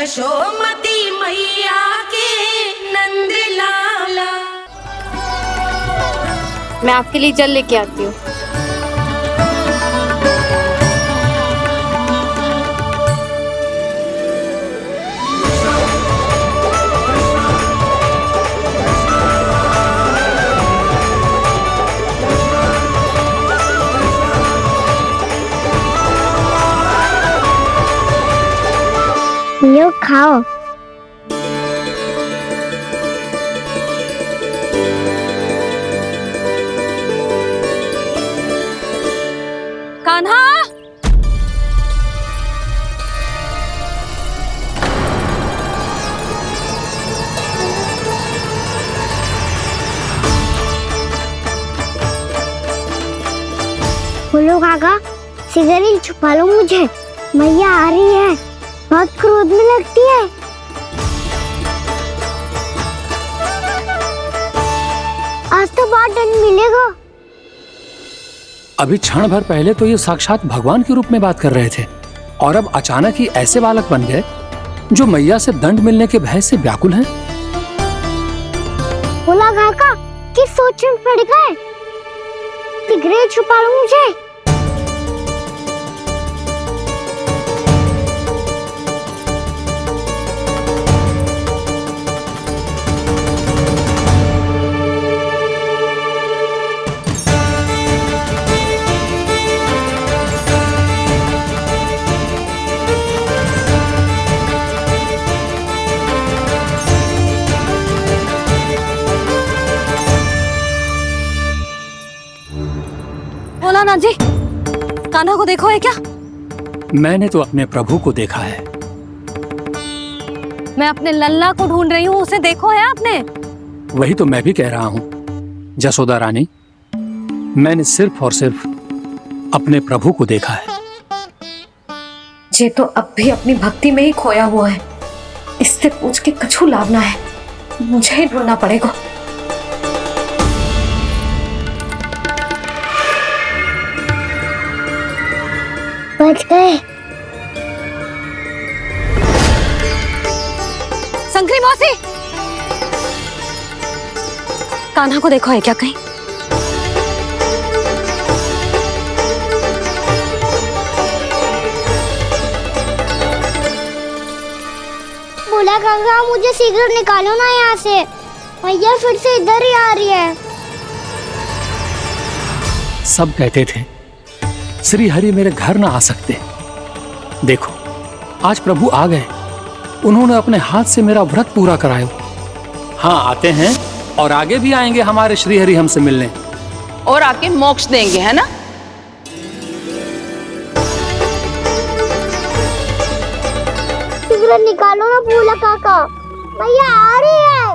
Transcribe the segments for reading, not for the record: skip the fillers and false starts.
यशोमती मैया के नंद लाला। मैं आपके लिए जल लेके आती हूँ। लो खाओ। कान्हा, बोलो काका, सिगरेट छुपा लो मुझे, मैया आ रही है, बहुत क्रोध में लगती है। आज तो बहुत दंड मिलेगा। अभी क्षण भर पहले तो ये साक्षात भगवान के रूप में बात कर रहे थे और अब अचानक ही ऐसे बालक बन गए जो मैया से दंड मिलने के भय से व्याकुल हैं। बोला काका कि सोच में पड़ गए, सिगरेट छुपा लो मुझे। बोला ना जी, कान्हा को देखो है क्या? मैंने तो अपने प्रभु को देखा है। मैं अपने लल्ला को ढूंढ रही हूँ, उसे देखो है आपने? वही तो मैं भी कह रहा हूँ जसोदा रानी, मैंने सिर्फ और सिर्फ अपने प्रभु को देखा है। ये तो अब भी अपनी भक्ति में ही खोया हुआ है, इससे पूछ के कछु लाभ ना है, मुझे ही ढूंढना पड़ेगा। बच गए। शंकरी मौसी, कान्हा को देखो है क्या कहीं? बोला गंगा, मुझे सिगरेट निकालो ना यहाँ से, मैया फिर से इधर ही आ रही है। सब कहते थे श्री हरि मेरे घर ना आ सकते, देखो आज प्रभु आ गए, उन्होंने अपने हाथ से मेरा व्रत पूरा कराया। हाँ आते हैं और आगे भी आएंगे हमारे श्री हरि हमसे मिलने और आके मोक्ष देंगे, है ना? सिगरेट निकालो ना भोला काका, मैया आ रही है।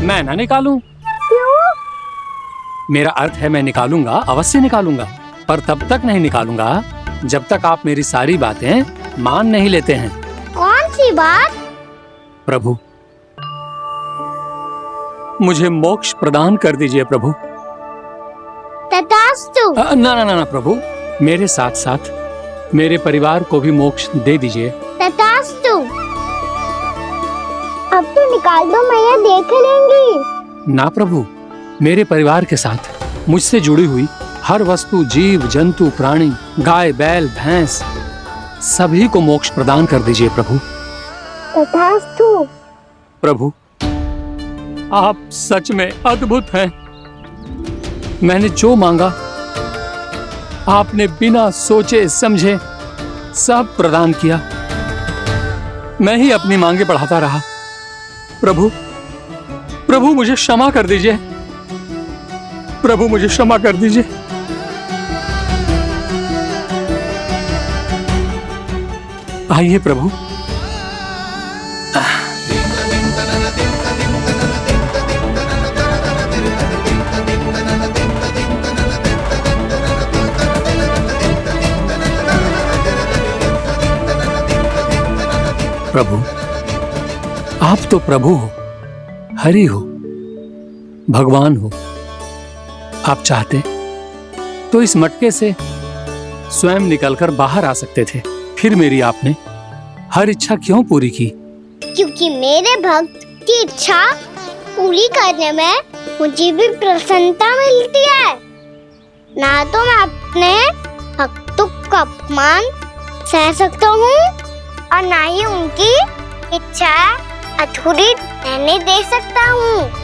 मैं ना निकालूं? क्यों? मेरा अर्थ है मैं निकालूंगा, अवश्य निकालूंगा, पर तब तक नहीं निकालूंगा जब तक आप मेरी सारी बातें मान नहीं लेते हैं। कौन सी बात? प्रभु, मुझे मोक्ष प्रदान कर दीजिए प्रभु। तथास्तु। ना ना ना ना प्रभु, मेरे साथ साथ मेरे परिवार को भी मोक्ष दे दीजिए। तथास्तु। अब तो निकाल दो, मैया देख लेंगी। ना प्रभु, मेरे परिवार के साथ मुझसे जुड़ी हुई हर वस्तु, जीव जंतु, प्राणी, गाय बैल भैंस, सभी को मोक्ष प्रदान कर दीजिए प्रभु। तथास्तु। प्रभु, आप सच में अद्भुत हैं। मैंने जो मांगा आपने बिना सोचे समझे सब प्रदान किया। मैं ही अपनी मांगे बढ़ाता रहा। प्रभु, प्रभु मुझे क्षमा कर दीजिए, प्रभु मुझे क्षमा कर दीजिए। आइए प्रभु। प्रभु, आप तो प्रभु हो, हरि हो, भगवान हो। आप चाहते तो इस मटके से स्वयं निकलकर बाहर आ सकते थे, फिर मेरी आपने हर इच्छा क्यों पूरी की? क्योंकि मेरे भक्त की इच्छा पूरी करने में मुझे भी प्रसन्नता मिलती है। ना तो मैं अपने भक्तों का अपमान सह सकता हूँ और ना ही उनकी इच्छा अधूरी रहने दे सकता हूँ।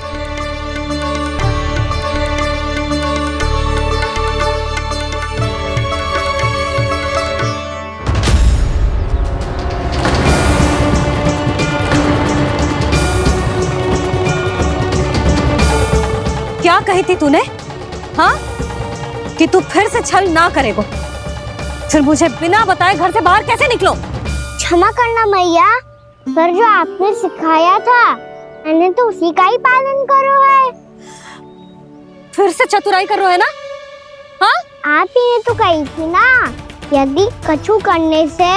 क्या कही थी तूने? हाँ, कि तू फिर से छल ना करेगो। फिर मुझे बिना बताए घर से बाहर कैसे निकलो? क्षमा करना मैया, पर जो आपने सिखाया था मैंने तो उसी का ही पालन करो है। फिर से चतुराई कर रहे हो है ना? हाँ, आप ही ने तो कही थी ना, यदि कछु करने से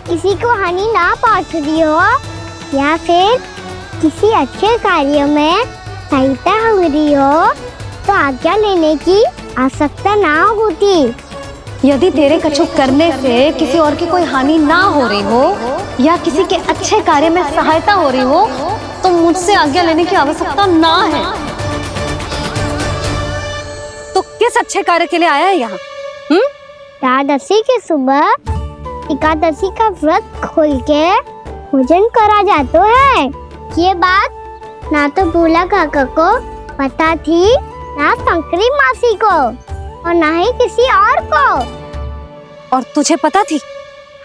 किसी को हानि ना पहुंच रही हो या फिर किसी अच्छे कार्य में सहायता हो रही हो तो आज्ञा लेने की आवश्यकता ना होती। यदि तेरे कछु करने से किसी और की कोई हानि ना हो रही हो या किसी के अच्छे कार्य में सहायता हो रही हो तो मुझसे आज्ञा लेने की आवश्यकता ना है। तो किस अच्छे कार्य के लिए आया है यहाँ? एकादशी की सुबह एकादशी का व्रत खोल के भोजन करा जाता है। ये बात ना तो भोला काका को पता थी, ना शंकरी मासी को और ना ही किसी और को। और तुझे पता थी?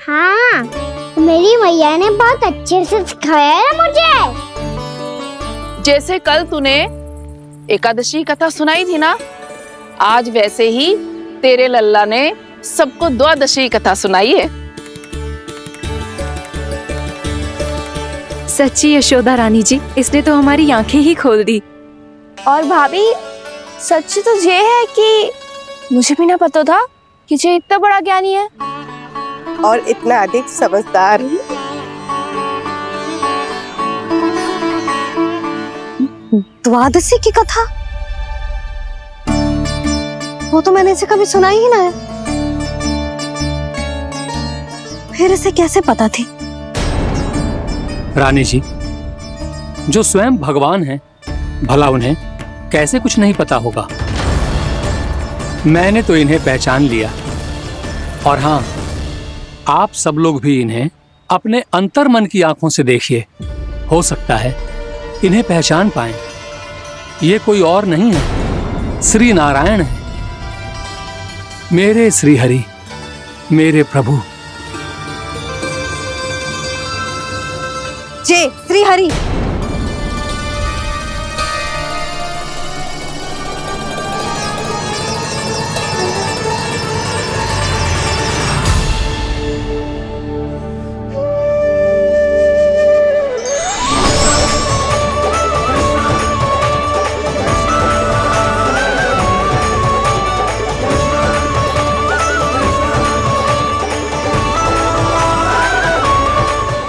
हाँ, मेरी मैया ने बहुत अच्छे से सिखाया है मुझे। जैसे कल तूने एकादशी कथा सुनाई थी ना, आज वैसे ही तेरे लल्ला ने सबको द्वादशी कथा सुनाई है। सच्ची यशोदा रानी जी, इसने तो हमारी आंखें ही खोल दी। और भाभी, सच तो ये है कि मुझे भी ना पता था कि ये इतना बड़ा ज्ञानी है और इतना अधिक समझदार। द्वादशी की कथा? वो तो मैंने इसे कभी सुना ही ना है। फिर इसे कैसे पता थी? रानी जी, जो स्वयं भगवान हैं, भला उन्हें कैसे कुछ नहीं पता होगा? मैंने तो इन्हें पहचान लिया। और हाँ, आप सब लोग भी इन्हें अपने अंतर्मन की आंखों से देखिए, हो सकता है इन्हें पहचान पाएं। ये कोई और नहीं है, श्री नारायण है, मेरे श्री हरि, मेरे प्रभु। जय श्री हरि।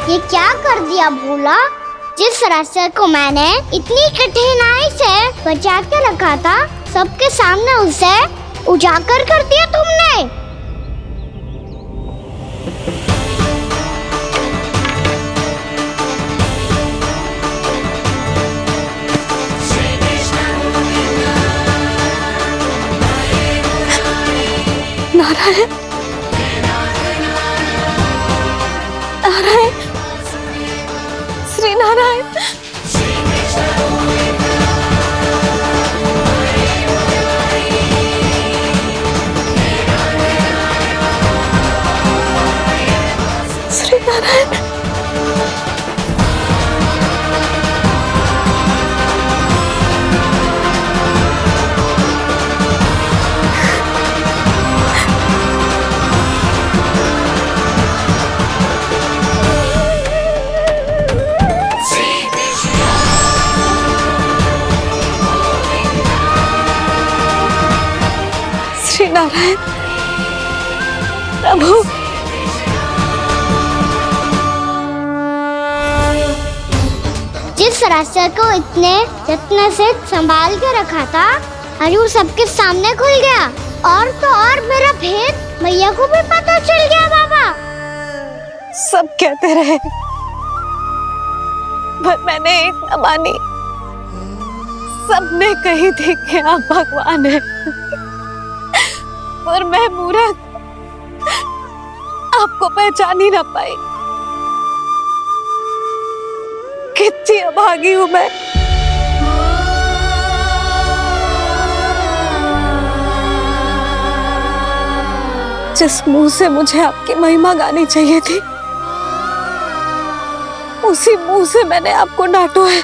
ये क्या कर दिया भोला? जिस रास्ते को मैंने इतनी कठिनाई से बचा के रखा था, सबके सामने उसे उजागर कर दिया तुमने। नारायण, नारायण, श्री नारायण। श्री नारायण। श्री नारायण प्रभु। जिस रास्ते को इतने यत्न से संभाल के रखा था, आज वो सबके सामने खुल गया। और तो और मेरा भेद मैया को भी पता चल गया बाबा? सब कहते रहे, पर मैंने एक न मानी। सबने कही थी कि आप भगवान हैं, पर मैं मूर्ख आपको पहचान ही ना पाई। कितनी अभागी हूं मैं। जिस मुंह से मुझे आपकी महिमा गानी चाहिए थी, उसी मुंह से मैंने आपको डांटा है।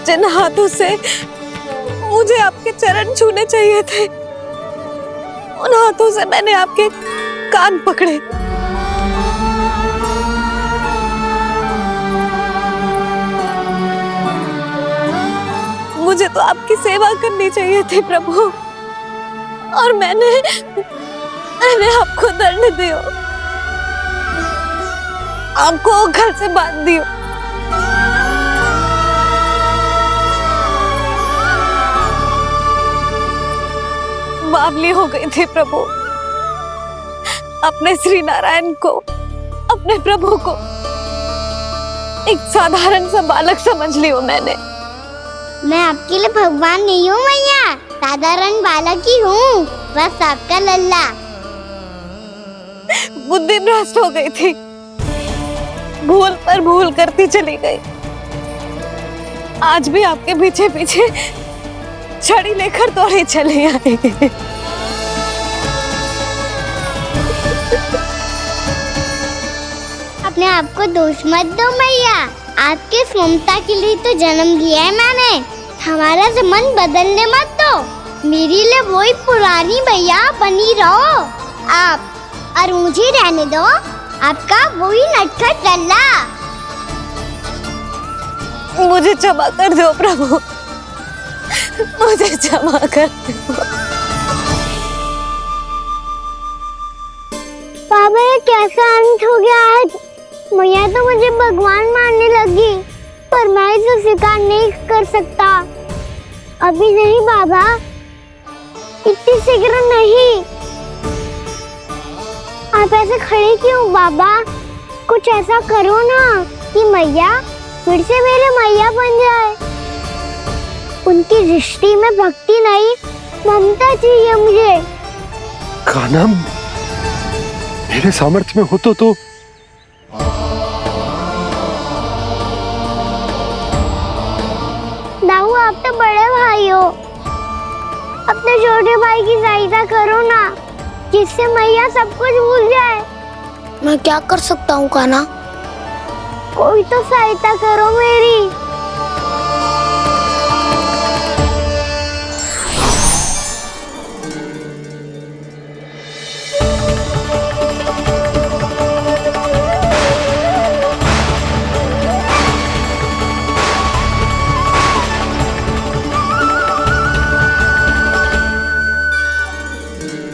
जिन हाथों से मुझे आपके चरण छूने चाहिए थे, उन हाथों से मैंने आपके कान पकड़े। मुझे तो आपकी सेवा करनी चाहिए थी प्रभु, और मैंने आपको दंड दियो, आपको घर से बांध दियो। बावली हो गई थी प्रभु। अपने श्री नारायण को, अपने प्रभु को एक साधारण सा बालक समझ लियो मैंने। मैं आपके लिए भगवान नहीं हूँ मैया, साधारण बालक ही हूँ, बस आपका लल्ला। बुद्धि भ्रष्ट हो गई थी, भूल पर भूल करती चली गई। आज भी आपके पीछे पीछे छड़ी लेकर दौड़े चले आए। अपने आप को दोष मत दो मैया, आपके ममता के लिए तो जन्म लिया है मैंने। हमारा से मन बदलने मत दो, मेरे लिए वही पुरानी मैया बनी रहो आप, और मुझे रहने दो आपका वही नटखट लल्ला। मुझे क्षमा कर दो प्रभु, मुझे क्षमा कर दो। बाबा ये कैसा अंत हो गया आज? मैया तो मुझे भगवान मानने लगी, पर मैं इसे स्वीकार नहीं कर सकता। अभी नहीं बाबा, इतनी शीघ्र नहीं। आप ऐसे खड़े क्यों बाबा? कुछ ऐसा करो ना कि मैया फिर से मेरे मैया बन जाए। उनकी दृष्टि में भक्ति नहीं, ममता चाहिए मुझे। कान्हा, मेरे सामर्थ्य में हो तो दाऊ, आप तो बड़े भाई हो, अपने छोटे भाई की सहायता करो ना, जिससे मैया सब कुछ भूल जाए। मैं क्या कर सकता हूँ कान्हा? कोई तो सहायता करो मेरी।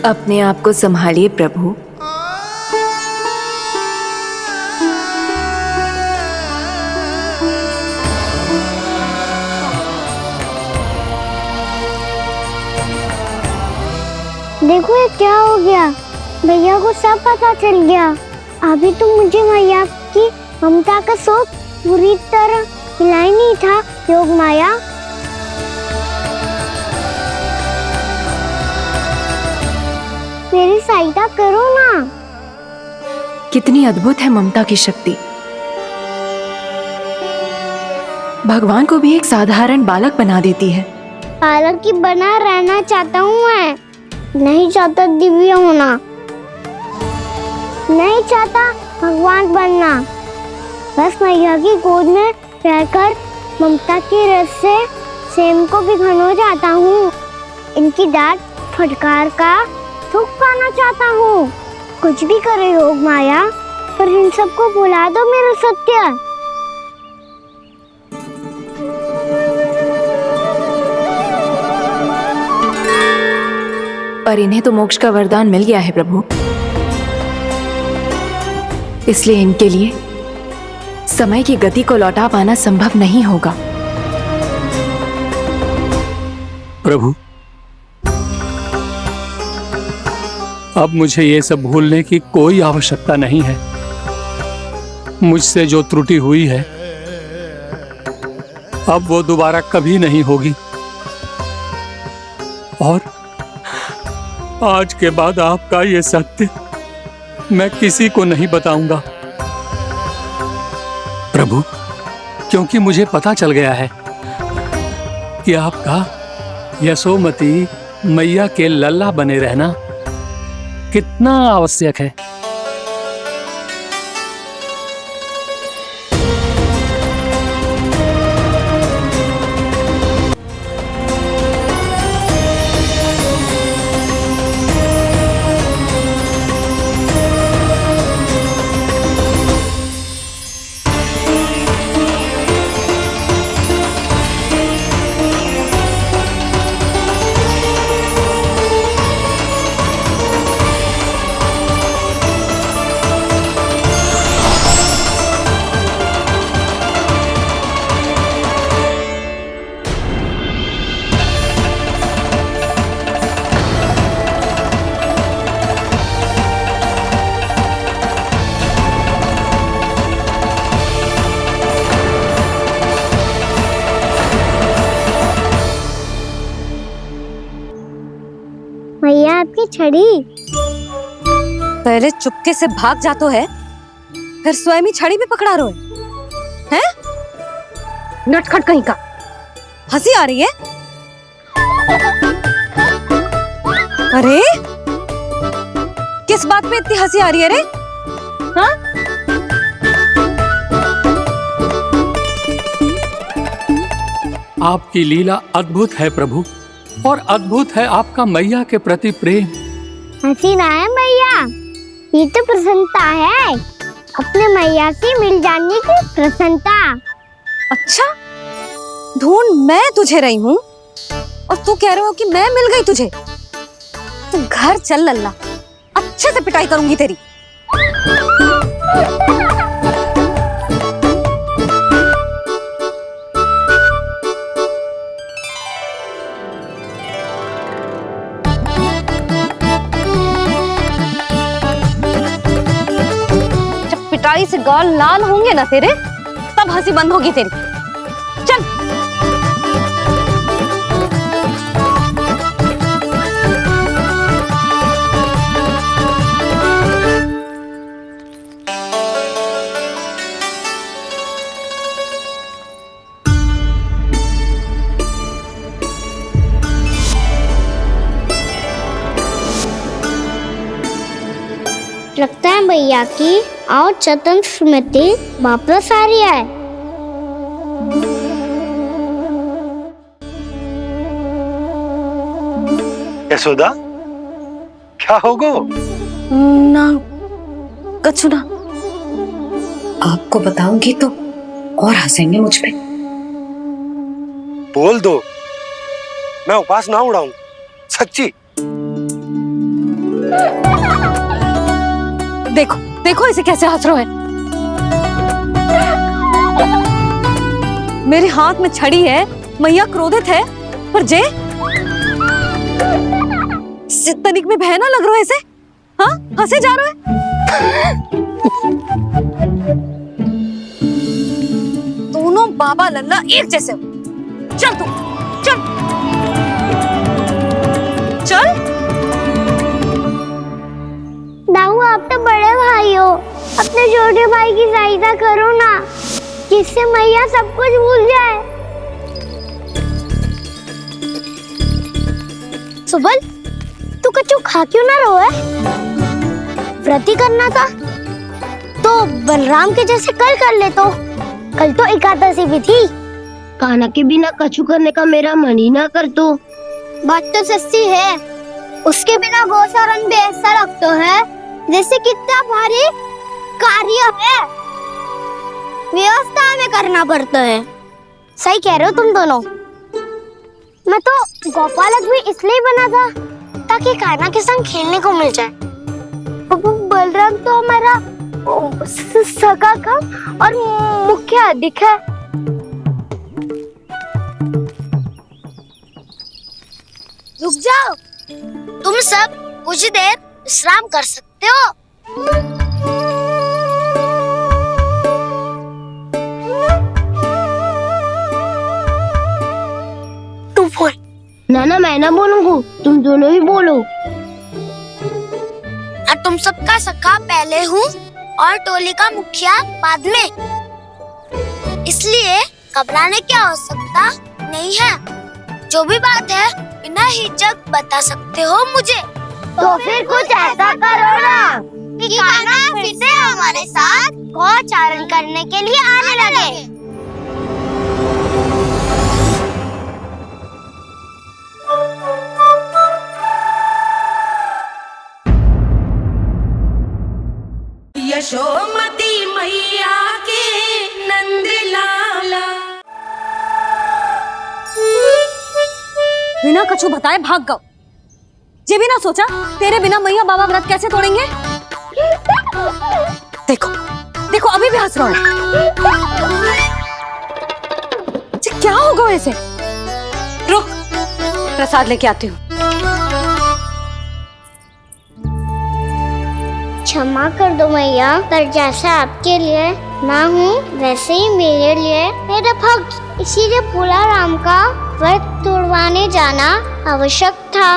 अपने आप को संभालिए प्रभु। देखो ये क्या हो गया, भैया को सब पता चल गया। अभी तो मुझे मैया की ममता का शौक पूरी तरह मिला नहीं था। योग माया, मेरी सहायता करो ना। कितनी अद्भुत है ममता की शक्ति। भगवान को भी एक साधारण बालक बना देती है। बालक की बना रहना चाहता हूँ मैं, नहीं चाहता दिव्य होना, नहीं चाहता भगवान बनना। बस मैया की गोद में रहकर ममता के रस से सेम को भी घनो चाहता हूँ। इनकी डांट फटकार का सुख पाना चाहता हूँ। कुछ भी करे योग माया, पर इन सबको भुला दो मेरा सत्य। पर इन्हें तो मोक्ष का वरदान मिल गया है प्रभु। इसलिए इनके लिए समय की गति को लौटा पाना संभव नहीं होगा। प्रभु, अब मुझे ये सब भूलने की कोई आवश्यकता नहीं है। मुझसे जो त्रुटि हुई है अब वो दोबारा कभी नहीं होगी, और आज के बाद आपका ये सत्य मैं किसी को नहीं बताऊंगा प्रभु, क्योंकि मुझे पता चल गया है कि आपका यशोमती मैया के लल्ला बने रहना कितना आवश्यक है। भैया आपकी छड़ी। पहले चुपके से भाग जातो है, फिर स्वयं ही छड़ी भी पकड़ा रोए हैं? नटखट कहीं का। हंसी आ रही है? अरे किस बात पे इतनी हंसी आ रही है रे? हाँ? आपकी लीला अद्भुत है प्रभु, और अद्भुत है आपका मैया के प्रति प्रेम। हंसी ना है मैया, ये तो प्रसन्नता है, अपने मैया से मिल जाने की प्रसन्नता। अच्छा, ढूंढ मैं तुझे रही हूँ और तू कह रहे हो कि मैं मिल गई तुझे? तू घर चल लल्ला, अच्छे से पिटाई करूंगी तेरी। पिटाई से गाल लाल होंगे ना तेरे, तब हंसी बंद होगी तेरी। चल। लगता है भैया की और चतन स्मृति वापस आ रही है। यशोदा, क्या होगो? ना कछु ना। आपको बताऊंगी तो और हंसेंगे मुझ पे। बोल दो, मैं उपवास ना उड़ाऊं, सच्ची। देखो देखो इसे कैसे हंस रहा है। मेरे हाथ में छड़ी है, मैया क्रोधित है, पर जे तनिक में बहना लग रहा है इसे। हाँ, हंसे जा रहा है। दोनों बाबा लल्ला एक जैसे हो। चल तू, चल चल। दाऊ, आप तो बड़े भाई हो, अपने छोटे भाई की सहायता करो ना, जिससे मैया सब कुछ भूल जाए। सुबल, तू कछु खा क्यों ना रहो है? व्रत ही करना था तो बलराम के जैसे कल कर ले। तो कल तो एकादशी भी थी। खाना के बिना कछु करने का मेरा मन ही ना कर। तो बात तो सच्ची है, उसके बिना गोचरण भी ऐसा लगता है जैसे कितना भारी कार्य है, व्यवस्था में करना पड़ता है। सही कह रहे हो तुम दोनों। मैं तो गोपालक भी इसलिए बना था ताकि कान्हा के संग खेलने को मिल जाए। अब बलराम तो हमारा सगा कम और मुख्य अधिक है। रुक जाओ, तुम सब कुछ देर विश्राम कर सकते हो। तू बोल। ना मैं ना बोलूंगा, तुम दोनों ही बोलो। और तुम सबका सखा पहले हूँ और टोली का मुखिया बाद में, इसलिए घबराने क्या हो सकता नहीं है। जो भी बात है बिना हिचक बता सकते हो मुझे। तो फिर कुछ ऐसा करो ना कि कान्हा फिर से हमारे साथ गौचारण करने के लिए आने लगे। यशोमती मैया के नंद लाला। बिना कछु बताए भाग गओ। ये भी ना सोचा तेरे बिना मैया बाबा व्रत कैसे तोड़ेंगे। देखो देखो अभी भी हंस रहा है। क्या होगा ऐसे? रुक, प्रसाद लेके आती हूँ। क्षमा कर दो मैया, पर जैसा आपके लिए ना हूँ वैसे ही मेरे लिए मेरा भक्त, इसीलिए भोला राम का व्रत तोड़वाने जाना आवश्यक था।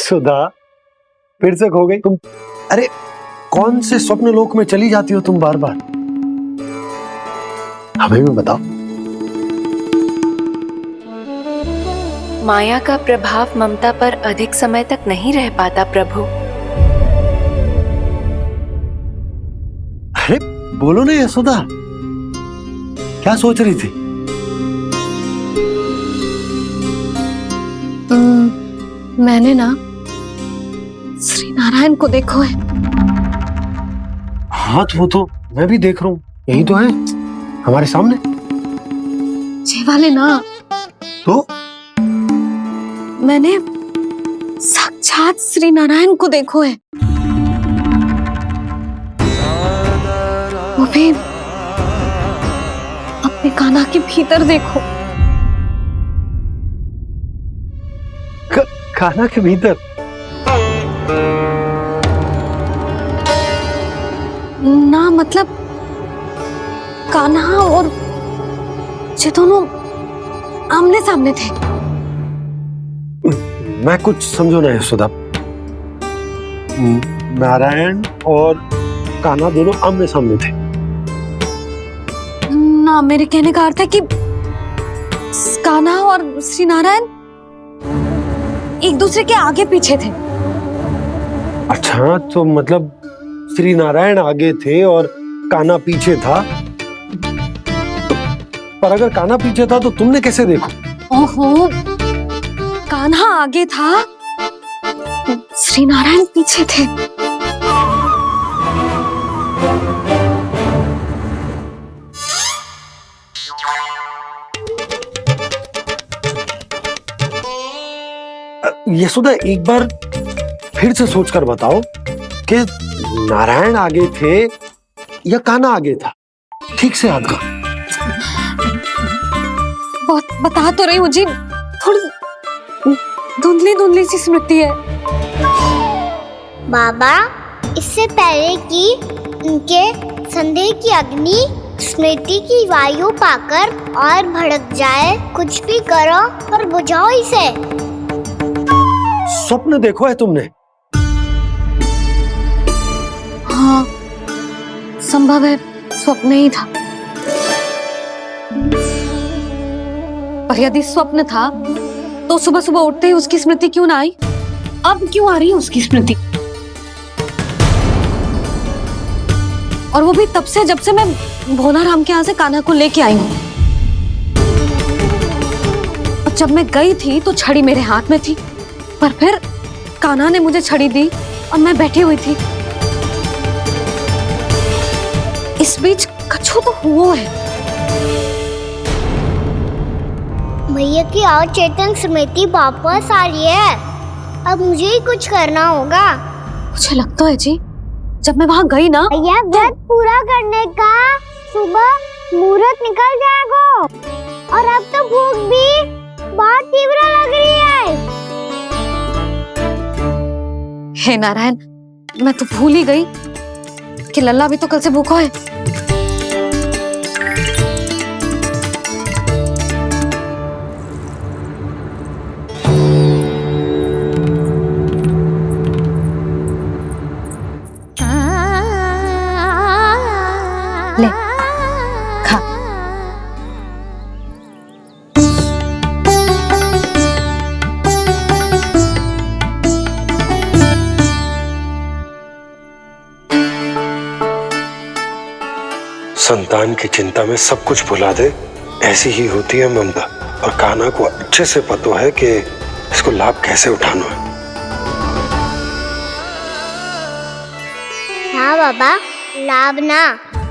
सुधा, फिर से खो गई तुम। अरे कौन से स्वप्न लोक में चली जाती हो तुम बार बार? हमें भी बताओ। माया का प्रभाव ममता पर अधिक समय तक नहीं रह पाता प्रभु। अरे बोलो ना यशोदा, क्या सोच रही थी? मैंने ना श्री नारायण को देखो है। हाँ वो तो मैं भी देख रहा हूँ, यही तो है हमारे सामने। ये वाले ना, तो मैंने साक्षात श्री नारायण को देखो है। वो भी अपने कान्हा के भीतर देखो। कान्हा के भीतर? ना मतलब कान्हा और ये दोनों आमने सामने थे। मैं कुछ समझो ना यशोदा। नारायण और कान्हा दोनों आमने सामने थे? ना, मेरे कहने का अर्थ है कि कान्हा और श्री नारायण एक दूसरे के आगे पीछे थे। अच्छा, तो मतलब श्री नारायण आगे थे और कान्हा पीछे था। पर अगर कान्हा पीछे था तो तुमने कैसे देखो? ओहो, कान्हा आगे था, श्री नारायण पीछे थे। यशोदा, एक बार फिर से सोचकर बताओ कि नारायण आगे थे या कान्हा आगे था? ठीक से याद करो। बहुत बता तो रही हूँ जी, थोड़ी धुंधली धुंधली सी स्मृति है। बाबा, इससे पहले कि उनके संदेह की अग्नि स्मृति की वायु पाकर और भड़क जाए, कुछ भी करो और बुझाओ इसे। स्वप्न देखो है तुमने? हाँ, संभव है स्वप्न ही था। पर यदि स्वप्न था तो सुबह सुबह उठते ही उसकी स्मृति क्यों ना आई? अब क्यों आ रही है उसकी स्मृति? और वो भी तब से जब से मैं भोलाराम के यहाँ से कान्हा को लेके आई हूँ। और जब मैं गई थी तो छड़ी मेरे हाथ में थी, पर फिर कान्हा ने मुझे छड़ी दी और मैं बैठी हुई थी। इस बीच कछु तो हुआ है। भैया की अचेतन स्मृति वापस आ रही है। अब मुझे ही कुछ करना होगा। मुझे लगता है जी, जब मैं वहाँ गई ना, भैया व्रत पूरा करने का सुबह मुहूर्त निकल जाएगा और अब तो भूख भी बहुत तीव्र लग रही है। हे नारायण, मैं तो भूल ही गई कि लल्ला भी तो कल से भूखा है। ले खा। संतान की चिंता में सब कुछ भुला दे, ऐसी ही होती है ममता। और कान्हा को अच्छे से पता है कि इसको लाभ कैसे उठाना है। हाँ बाबा, लाभ ना,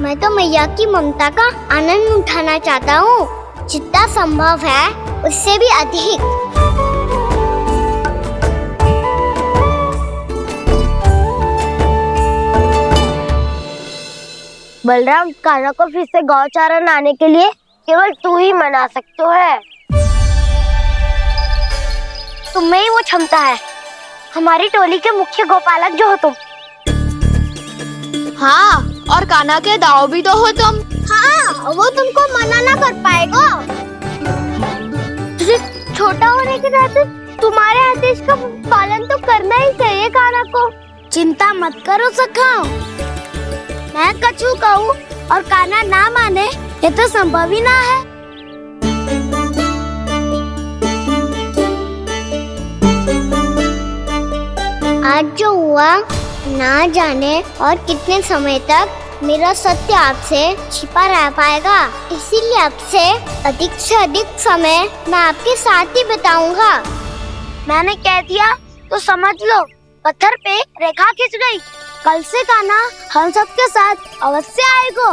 मैं तो मैया की ममता का आनंद उठाना चाहता हूँ, जितना संभव है उससे भी अधिक। बलराम, कान्हा को फिर से गौचारण आने के लिए केवल तू ही मना सकते है। तुम में ही वो क्षमता है, हमारी टोली के मुख्य गोपालक जो हो तुम। हाँ, और कान्हा के दाव भी तो हो तुम। हाँ, वो तुमको मना ना कर पाएगा। तुझे छोटा होने के नाते तुम्हारे आदेश का पालन तो करना ही चाहिए कान्हा को। चिंता मत करो सखा, मैं कछु कहूँ और कान्हा ना माने, ये तो संभव ही ना है। आज जो हुआ ना जाने और कितने समय तक मेरा सत्य आपसे छिपा रह पाएगा, इसीलिए आपसे अधिक से अधिक समय मैं आपके साथ ही बिताऊंगा। मैंने कह दिया तो समझ लो, पत्थर पे रेखा खिंच गई। कल से कान्हा हम सबके साथ अवश्य आएगा।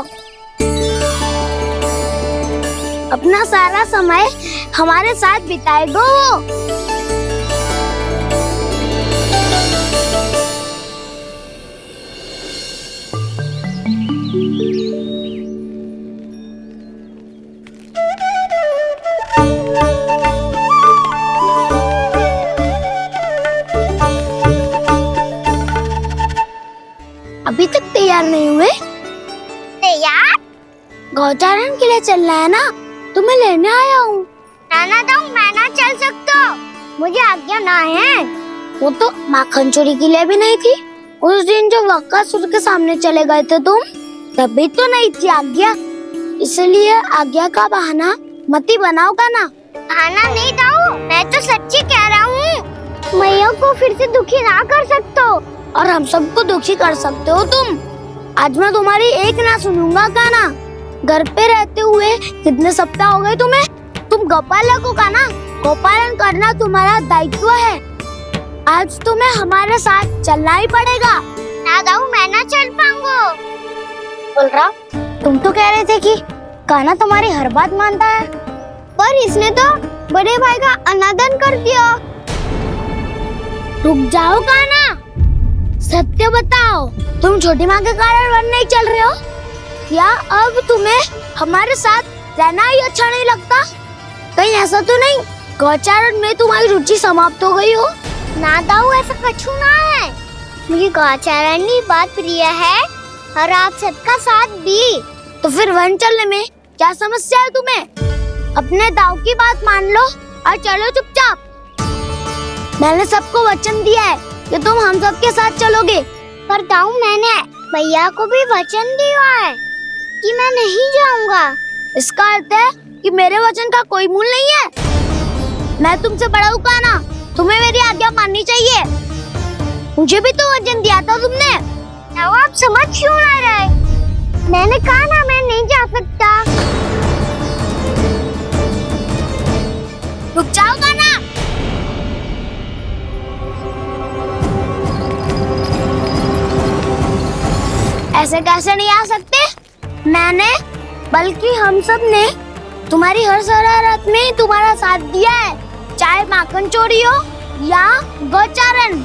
अपना सारा समय हमारे साथ बिताएगा वो। अभी तक तैयार नहीं हुए? तैयार? गौचारण के लिए चलना है ना, तुम्हें लेने आया हूँ। नाना दाऊ, मैं ना चल सकता, मुझे आज्ञा ना है। वो तो माखन चोरी के लिए भी नहीं थी। उस दिन जो वक्कासुर के सामने चले गए थे तुम, तभी तो नहीं थी आज्ञा। इसलिए आज्ञा का बहाना मत ही बनाओ ना। बहाना नहीं दाऊ, मैं तो सच्ची कह रहा हूँ। मैया को फिर से दुखी ना कर सकते हो और हम सबको दुखी कर सकते हो तुम। आज मैं तुम्हारी एक ना सुनूंगा कान्हा। घर पे रहते हुए कितने सप्ताह हो गए तुम्हें? तुम गोपालक हो कान्हा, गोपालन करना तुम्हारा दायित्व है। आज तुम्हें हमारे साथ चलना ही पड़ेगा। ना दाऊ, मैं ना चल पाऊंगा। बलराम, तुम तो कह रहे थे कि कान्हा तुम्हारी हर बात मानता है, पर इसने तो बड़े भाई का अनादर कर दिया। रुक जाओ कान्हा, सत्य बताओ, तुम छोटी माँ के कारण वन नहीं चल रहे हो या अब तुम्हें हमारे साथ रहना ही अच्छा नहीं लगता? कहीं ऐसा तो नहीं गौचारण में तुम्हारी रुचि समाप्त हो गई हो? ना दाऊ, ऐसा कछु ना है। मुझे गौचारण की बात प्रिय है और आप सबका साथ भी। तो फिर वन चलने में क्या समस्या है तुम्हें? अपने दाऊ की बात मान लो और चलो चुपचाप। मैंने सबको वचन दिया है कि तुम हम सबके साथ चलोगे। पर दाऊ, मैंने भैया को भी वचन दिया है कि मैं नहीं जाऊंगा। इसका अर्थ है कि मेरे वचन का कोई मूल नहीं है। मैं तुमसे बड़ा हूँ कान्हा, तुम्हें मेरी आज्ञा माननी चाहिए। मुझे भी तो वचन दिया था तुमने। दाऊ, आप समझ क्यों ना रहे? मैंने कहा ना मैं नहीं जा सकता। रुक जाओगा ना? ऐसे कैसे नहीं आ सकते? मैंने बल्कि हम सब ने तुम्हारी हर शरारत में तुम्हारा साथ दिया है, चाहे माखन चोरी हो या गौचारण।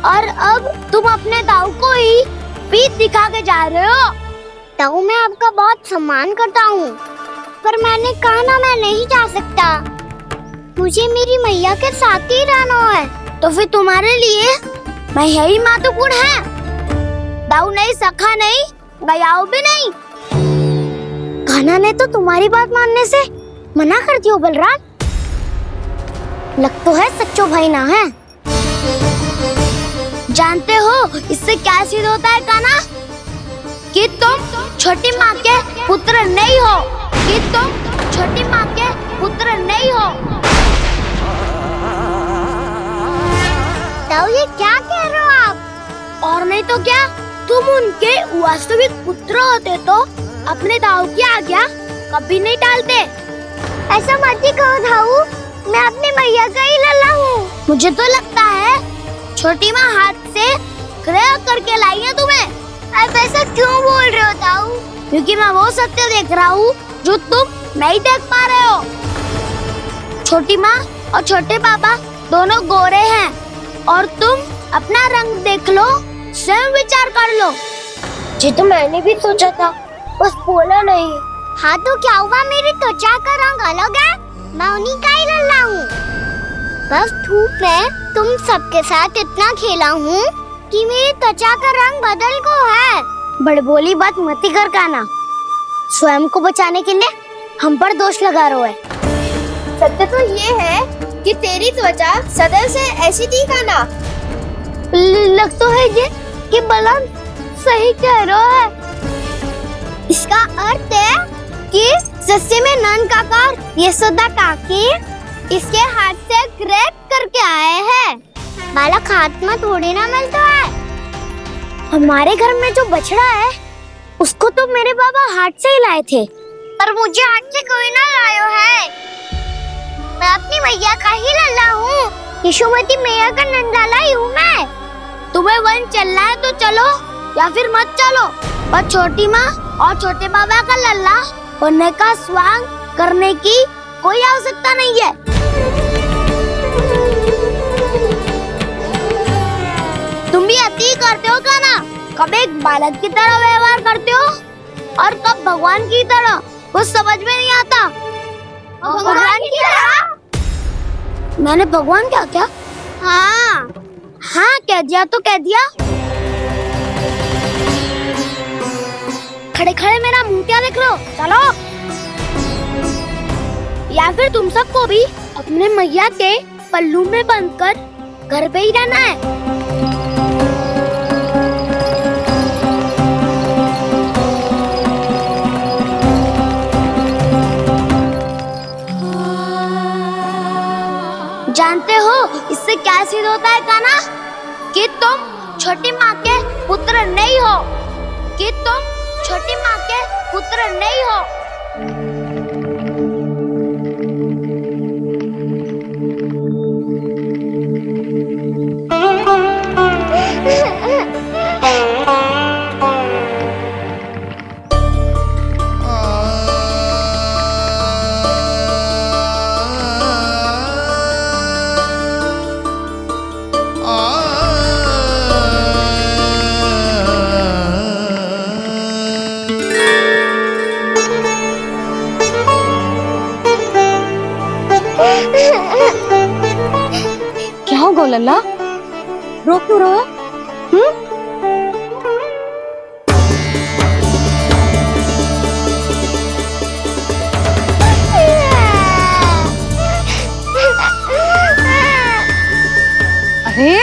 और अब तुम अपने दाऊ को ही पीठ दिखा के जा रहे हो। दाऊ मैं आपका बहुत सम्मान करता हूँ, पर मैंने कहा ना मैं नहीं जा सकता। मुझे मेरी मैया के साथ ही रहना है। तो फिर तुम्हारे लिए मैं यही महत्वपूर्ण है। दाऊ नहीं, सखा नहीं, गयाऊ भी नहीं। कान्हा ने तो तुम्हारी बात मानने से मना कर दियो बलराम। लग तो है सच्चो भाई ना है। जानते हो इससे क्या सिद्ध होता है कान्हा? कि तुम छोटी माँ के पुत्र नहीं हो, कि तुम छोटी माँ के पुत्र नहीं हो। तो ये क्या कह रहे हो आप? और नहीं तो क्या, तुम उनके वास्तविक पुत्र होते तो अपने दाऊ की आज्ञा कभी नहीं टालते। ऐसा मत ही कहो दाऊ, मैं अपनी मैया का ही लल्ला हूँ। मुझे तो लगता है छोटी माँ हाथ से ग्रह करके लाई है तुम्हें। आप ऐसा क्यों बोल रहे हो दाऊ? क्योंकि मैं वो सत्य देख रहा हूँ जो तुम नहीं देख पा रहे हो। छोटी माँ और छोटे पापा दोनों गोरे हैं और तुम अपना रंग देख लो, स्वयं विचार कर लो। जी तो मैंने भी सोचा था, बस बोला नहीं। हाँ तो क्या हुआ, मेरी त्वचा का रंग अलग है, मैं उन्हीं का ही लल्ला हूँ। बस धूप में तुम सबके साथ इतना खेला हूँ कि मेरी त्वचा का रंग बदल को है। बड़बोली बात मत ही कर कान्हा। स्वयं को बचाने के लिए हम पर दोष लगा रहे है। सत्य तो ये है कि तेरी त्वचा सदैव से ऐसी थी कान्हा। लग तो है ये कि बलराम सही कह रहा है। इसका अर्थ है कि सस्ते में नन काका यशोदा काकी इसके हाथ से ग्रेप करके आए हैं। बालक हाथ में थोड़ी ना मिलता है। हमारे घर में जो बछड़ा है उसको तो मेरे बाबा हाथ से ही लाए थे, पर मुझे हाथ से कोई ना लायो है। मैं अपनी मैया का ही लल्ला हूँ, यशोमती मैया का नंदलाला ही हूँ मैं। तुम्हें वन चलना है तो चलो या फिर मत चलो, पर छोटी माँ और छोटे बाबा का लल्ला होने का स्वांग करने की कोई आवश्यकता नहीं है। तुम भी अति करते हो कान्हा, कब एक बालक की तरह व्यवहार करते हो और कब भगवान की तरह, कुछ समझ में नहीं आता। भगवान की तरह? मैंने भगवान क्या क्या? हाँ हाँ कह दिया तो कह दिया। खड़े खड़े मेरा मुंह क्या देख रहे हो? चलो। या फिर तुम सबको भी अपने मैया के पल्लू में बंधकर घर पे ही रहना है। जानते हो इससे क्या सिद्ध होता है कान्हा? कि तुम छोटी माँ के पुत्र नहीं हो, कि तुम छोटी माँ के पुत्र नहीं हो। क्या हो गो लल्ला, रो क्यों रहा? अरे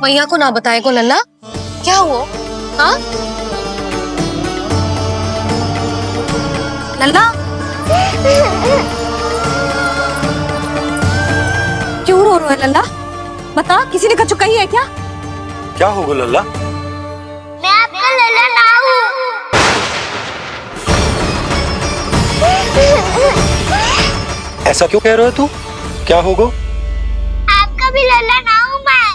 मैया को ना बताए को लल्ला, क्या हुआ? हाँ लल्ला, क्यों रो रहा है लल्ला? बता, किसी ने कछु कही है क्या? क्या होगा लल्ला? मैं आपका लल्ला ना हूँ। ऐसा क्यों कह रहे हो तू? क्या होगा? आपका भी लल्ला ना हूँ मैं।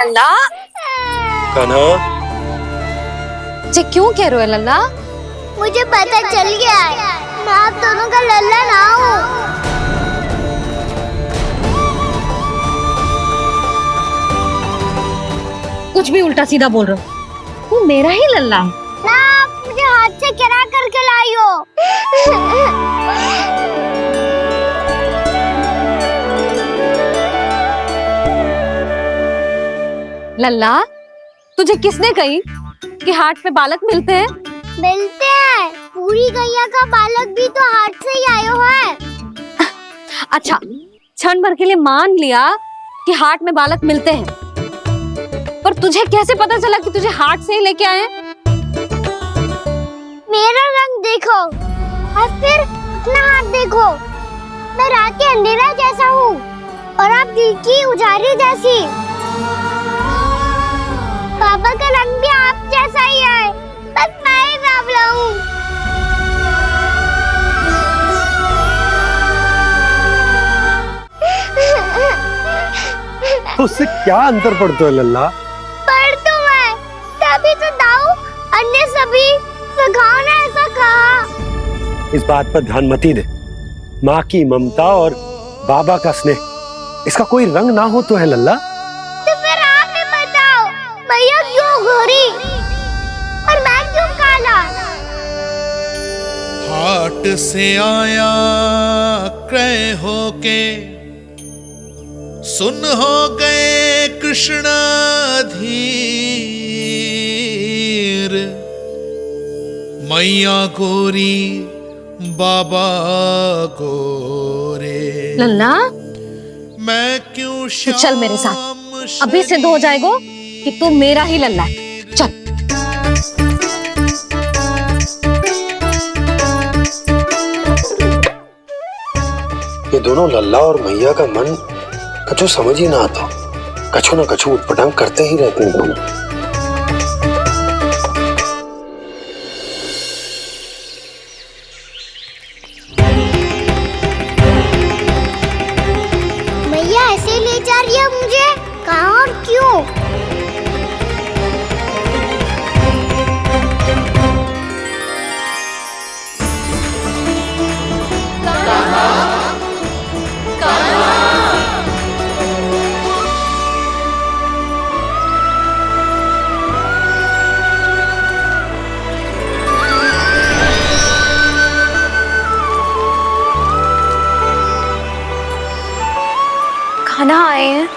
लल्ला, कान्हा, जे क्यों कह रहे हो लल्ला? मुझे पता चल गया है, मैं आप दोनों का लल्ला ना हूँ। कुछ भी उल्टा सीधा बोल रहे हो। तू मेरा ही लल्ला है। ना, आप मुझे हाथ से गिरा करके लाई हो। लल्ला, तुझे किसने कही कि हाट में बालक मिलते हैं? मिलते हैं। पूरी गैया का बालक भी तो हाट से ही आयो है। अच्छा, क्षण भर के लिए मान लिया कि हाट में बालक मिलते हैं, पर तुझे कैसे पता चला कि तुझे हाट से ही लेके आए हैं? मेरा रंग देखो और फिर अपना हाथ देखो। मैं रात के अंधेरा जैसा हूँ और आप दिन की उजाली जैसी। पापा का रंग भी आप जैसा ही है, बस मैं ही बावला हूँ। उससे क्या अंतर पड़ता है लल्ला? पर तो मैं तभी तो दाऊ अन्य सभी सखाओ ने ऐसा कहा। इस बात पर ध्यान मत ही दे। माँ की ममता और बाबा का स्नेह, इसका कोई रंग ना हो तो है लल्ला। तो फिर आप ही बताओ, भैया क्यों गोरी और मैं क्यों काला? हाट से आया क्रय होके, सुन हो गए कृष्ण धीर। मैया गोरी बाबा गोरे। लल्ला, मैं क्यों तू चल मेरे साथ। अभी सिद्ध हो जाएगा कि तू मेरा ही लल्ला है। चल। ये दोनों लल्ला और मैया का मन कछु समझ ही ना आता। कछु ना कछु उटपटांग करते ही रहते हैं दोनों। भैया ऐसे ले जा रही है मुझे, कहाँ और क्यों? खाना आए हैं,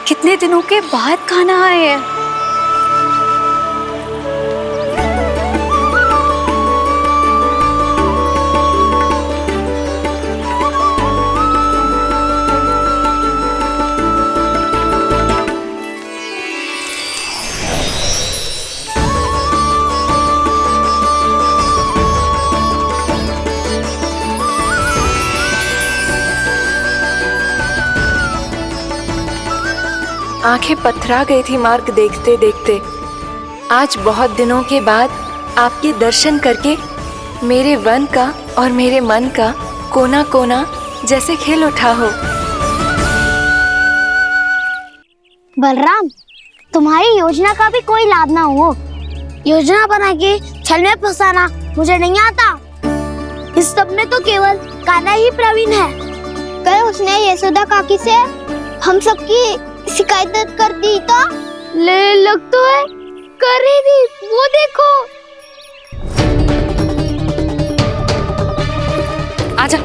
कितने दिनों के बाद खाना आए हैं। आंखें पथरा गई थी मार्ग देखते देखते। आज बहुत दिनों के बाद आपके दर्शन करके मेरे वन का और मेरे मन का कोना कोना जैसे खिल उठा हो। बलराम, तुम्हारी योजना का भी कोई लाभ ना हो। योजना बना के छल में फंसाना मुझे नहीं आता। इस सब में तो केवल कान्हा ही प्रवीण है। कल उसने यशोदा काकी से हम सबकी शिकायत कर दी तो ले लग तो है कर ही दी। वो देखो। आजा।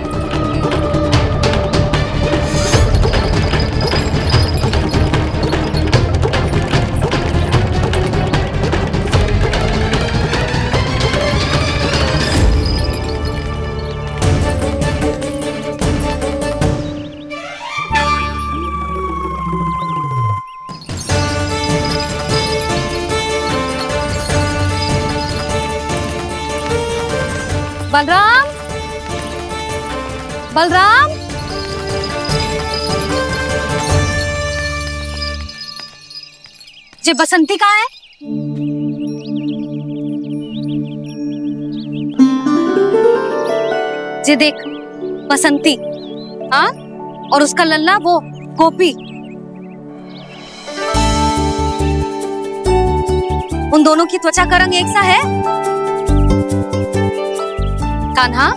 बलराम, बलराम, ये बसंती कहाँ है? ये देख बसंती, हाँ, और उसका लल्ला वो गोपी। उन दोनों की त्वचा का रंग एक सा है? कान्हा,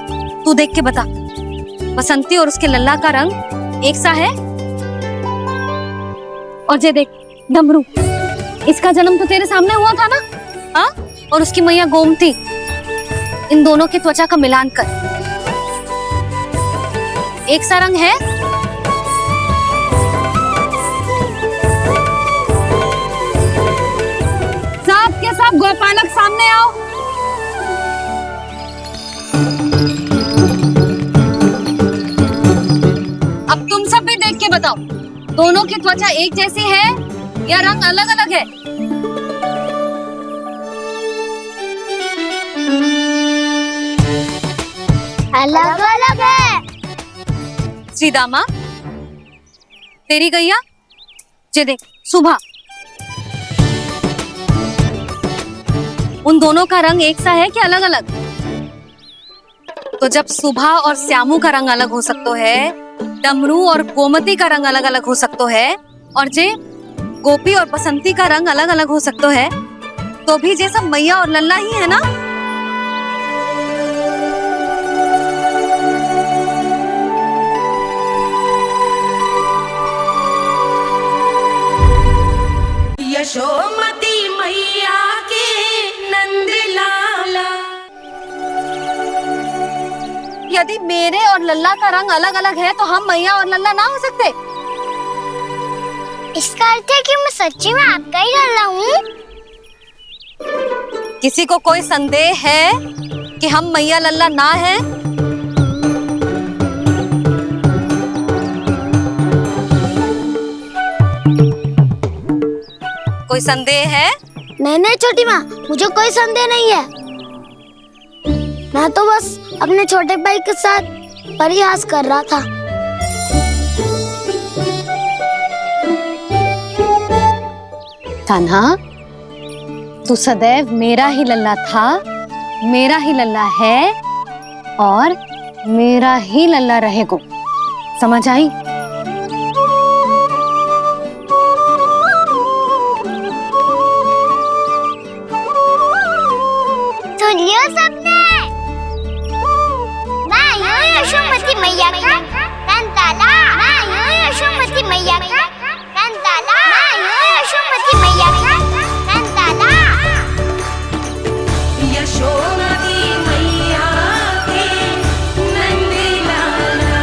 तू देख के बता, बसंती और उसके लल्ला का रंग एक सा है? और ये देख डमरू, इसका जन्म तो तेरे सामने हुआ था ना, हाँ? और उसकी मैया गोमती, इन दोनों की त्वचा का मिलान कर एक सा रंग है? सब के सब गोपालक सामने आओ। अब तुम सब भी देख के बताओ, दोनों की त्वचा एक जैसी है या रंग अलग अलग है? अलग अलग है। श्रीदामा, तेरी गैया, ये देख सुबह, उन दोनों का रंग एक सा है कि अलग अलग? तो जब सुबह और श्यामू का रंग अलग हो सकता है, डमरू और गोमती का रंग अलग अलग हो सकता है, और जे गोपी और बसंती का रंग अलग अलग हो सकता है, तो भी जे सब मैया और लल्ला ही है ना? यशोमती मैया के नंद लाला। यदि मेरे और लल्ला का रंग अलग अलग है तो हम मैया और लल्ला ना हो सकते? इसका अर्थ है कि मैं सच्ची में आपका ही लल्ला हूँ? किसी को कोई संदेह है कि हम मैया लल्ला ना हैं? कोई संदेह है? नहीं छोटी माँ, मुझे कोई संदेह नहीं है। मैं तो बस अपने छोटे भाई के साथ परिहास कर रहा था। कान्हा, तू सदैव मेरा ही लल्ला था, मेरा ही लल्ला है और मेरा ही लल्ला रहेगा। समझ आई? सुन लियो सबने, मैं हूँ यशोमती मैया का कंताला। मैं हूँ यशोमती मैया का कंताला। मैं हूँ यशोमती मैया का कंताला। यशोमती मैया के नंद लाला।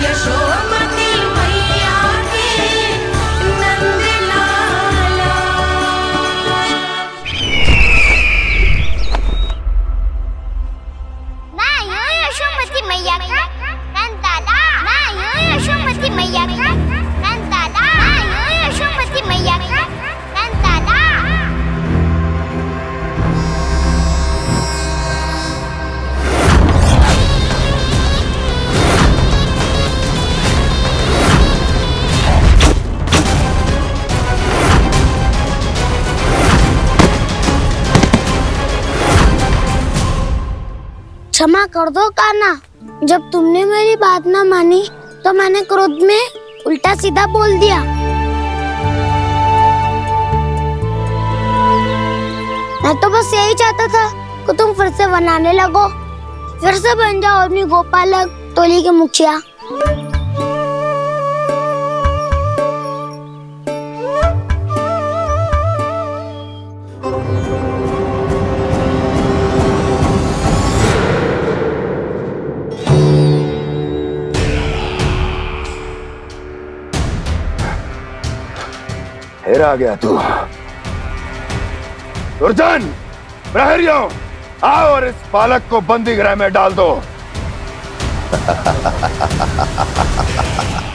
यशोमती मैया के नंद लाला। मैं हूँ यशोमती मैया का कंताला। मैं हूँ यशोमती मैया का कंताला। मैं हूँ यशोमती मैया का कंताला। क्षमा कर दो कान्हा, जब तुमने मेरी बात ना मानी तो मैंने क्रोध में उल्टा सीधा बोल दिया। मैं तो बस यही चाहता था कि तुम फिर से बनाने लगो, फिर से बन जाओ अपनी गोपालक टोली के मुखिया। फिर आ गया तू। दुर्जन, प्रहरियों, आओ और इस बालक को बंदी गृह में डाल दो।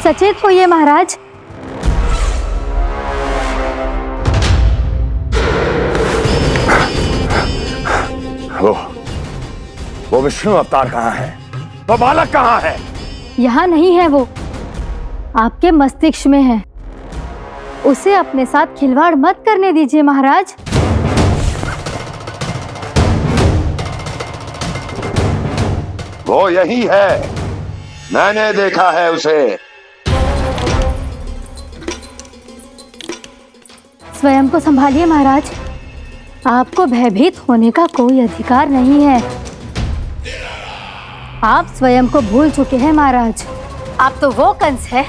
सचेत होइए महाराज। हो, वो विष्णु अवतार कहाँ है? वो बालक कहाँ है? यहाँ नहीं है, वो आपके मस्तिष्क में है। उसे अपने साथ खिलवाड़ मत करने दीजिए महाराज। वो यही है, मैंने देखा है उसे। स्वयं को संभालिए महाराज, आपको भयभीत होने का कोई अधिकार नहीं है। आप स्वयं को भूल चुके हैं महाराज। आप तो वो कंस है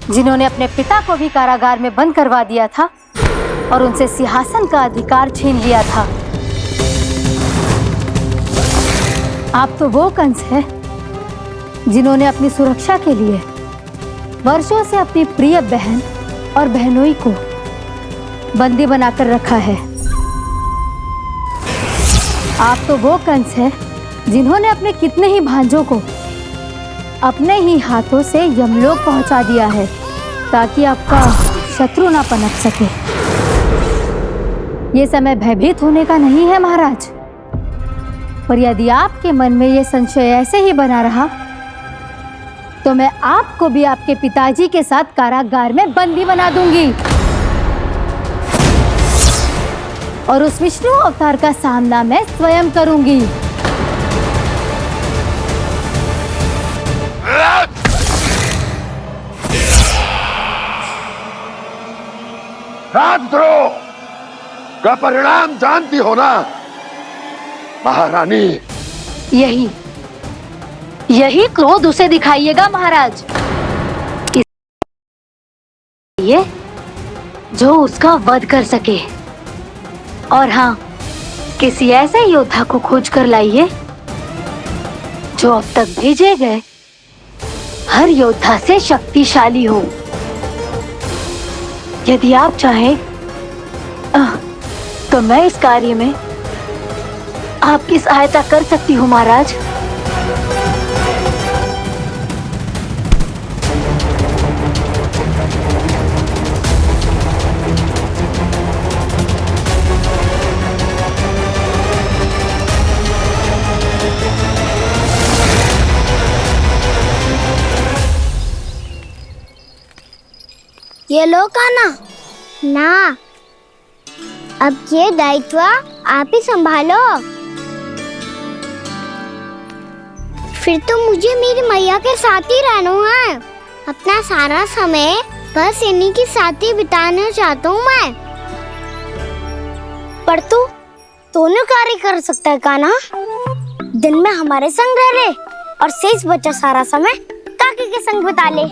जिन्होंने अपने पिता को भी कारागार में बंद करवा दिया था और उनसे सिंहासन का अधिकार छीन लिया था। आप तो वो कंस है जिन्होंने अपनी सुरक्षा के लिए वर्षों से अपनी प्रिय बहन और बहनोई को बंदी बनाकर रखा है। आप तो वो कंस है जिन्होंने अपने कितने ही भांजों को अपने ही हाथों से यमलोक पहुंचा दिया है ताकि आपका शत्रु ना पनप सके। ये समय भयभीत होने का नहीं है महाराज, पर यदि आपके मन में ये संशय ऐसे ही बना रहा तो मैं आपको भी आपके पिताजी के साथ कारागार में बंदी बना दूंगी और उस विष्णु अवतार का सामना मैं स्वयं करूंगी। राजद्रोह का परिणाम जानती हो ना महारानी? यही क्रोध उसे दिखाइएगा महाराज, ये जो उसका वध कर सके। और हाँ, किसी ऐसे योद्धा को खोज कर लाइए जो अब तक भेजे गए हर योद्धा से शक्तिशाली हो। यदि आप चाहें तो मैं इस कार्य में आपकी सहायता कर सकती हूँ महाराज। ये लो कान्हा। ना, अब ये दायित्व आप ही संभालो। फिर तो मुझे मेरी मैया के साथ ही रहना है। अपना सारा समय बस इन्हीं के साथ ही बिताना चाहता हूँ मैं। पर तू दोनों कार्य कर सकता है कान्हा। दिन में हमारे संग रह ले और शेष बचा सारा समय काकी के संग बिता ले।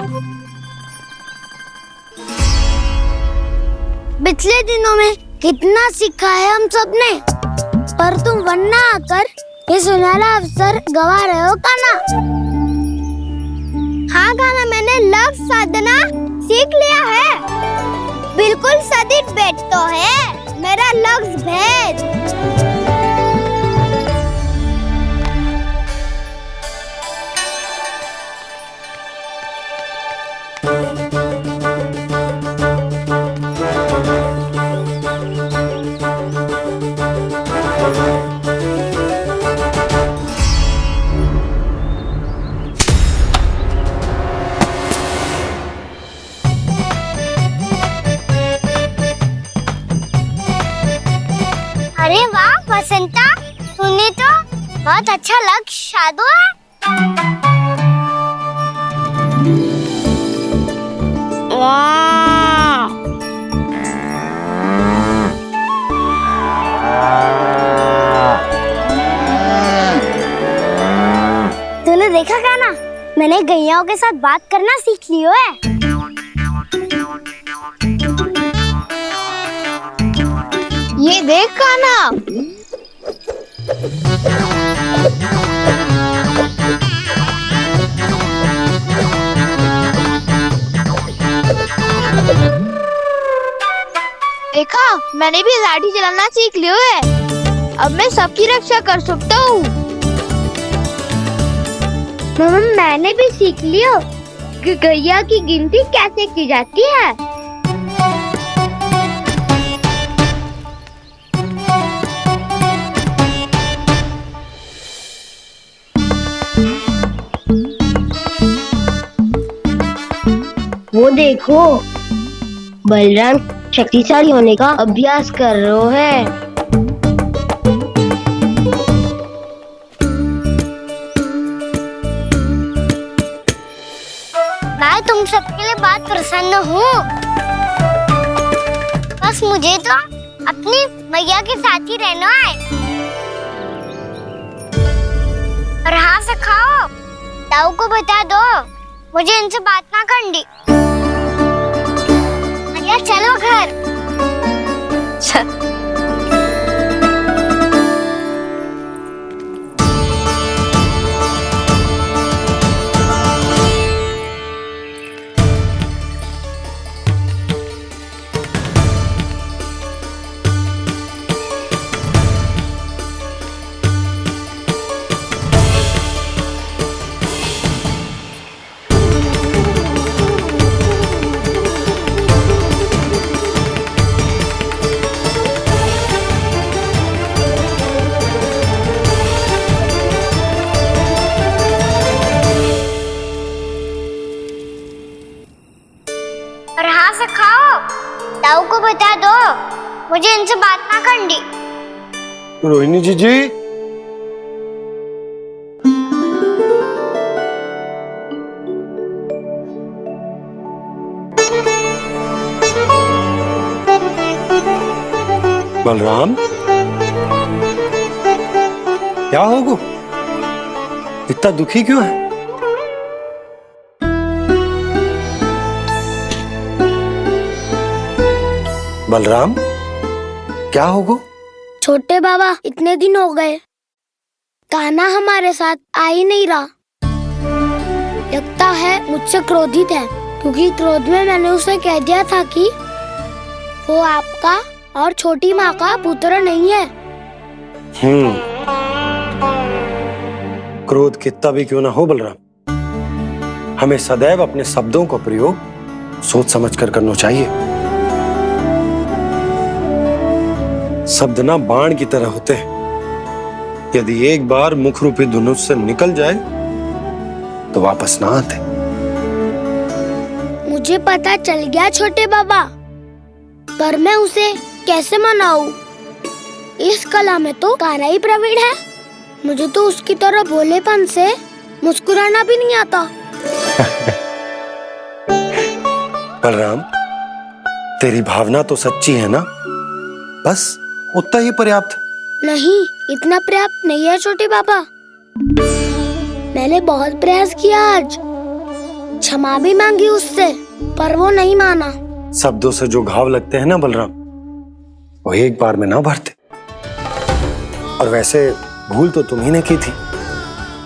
पिछले दिनों में कितना सीखा है हम सब ने, पर तुम वरना आकर ये सुनहरा अवसर गवा रहे हो कान्हा। हाँ कान्हा, मैंने लव साधना सीख लिया है। बिल्कुल सदित भेद तो है मेरा लफ्ज भेद। अरे वाह बसंता, तूने तो बहुत अच्छा लक्ष्य साधा है। वाह, तूने देखा कान्हा, मैंने गैयाओं के साथ बात करना सीख लियो है। ये देख कान्हा। देखा, मैंने भी लाठी चलाना सीख लियो है। अब मैं सबकी रक्षा कर सकता हूँ। मैंने भी सीख लियो कि गैया की गिनती कैसे की जाती है। देखो, बलराम शक्तिशाली होने का अभ्यास कर रहे है। मैं तुम सबके लिए बहुत प्रसन्न हूँ। बस मुझे तो अपनी मैया के साथ ही रहना है। और हाँ से खाओ, ताऊ को बता दो मुझे इनसे बात ना करनी। मैया चलो घर। और हाँ से खाओ, ताऊ को बता दो मुझे इनसे बात ना करनी। रोहिणी जी बलराम, क्या होगा? इतना दुखी क्यों है? बलराम, क्या होगा? छोटे बाबा, इतने दिन हो गए कान्हा हमारे साथ आ ही नहीं रहा। लगता है मुझसे क्रोधित है, क्योंकि क्रोध में मैंने उसे कह दिया था कि वो आपका और छोटी माँ का पुत्र नहीं है। क्रोध कितना भी क्यों ना हो बलराम, हमें सदैव अपने शब्दों का प्रयोग सोच समझकर करना चाहिए। शब्द ना बाण की तरह होते हैं, यदि एक बार मुख रूपी धनुष से निकल जाए तो वापस ना आते। मुझे पता चल गया छोटे बाबा, पर मैं उसे कैसे मनाऊं? इस कला में तो कान्हा ही प्रवीण है। मुझे तो उसकी तरह भोलेपन से मुस्कुराना भी नहीं आता। बलराम, तेरी भावना तो सच्ची है ना, बस उतना ही पर्याप्त। नहीं, इतना पर्याप्त नहीं है छोटे बाबा। मैंने बहुत प्रयास किया, आज क्षमा भी मांगी उससे, पर वो नहीं माना। शब्दों से जो घाव लगते हैं ना बलराम, वो एक बार में ना भरते। और वैसे भूल तो तुम्ही ने की थी,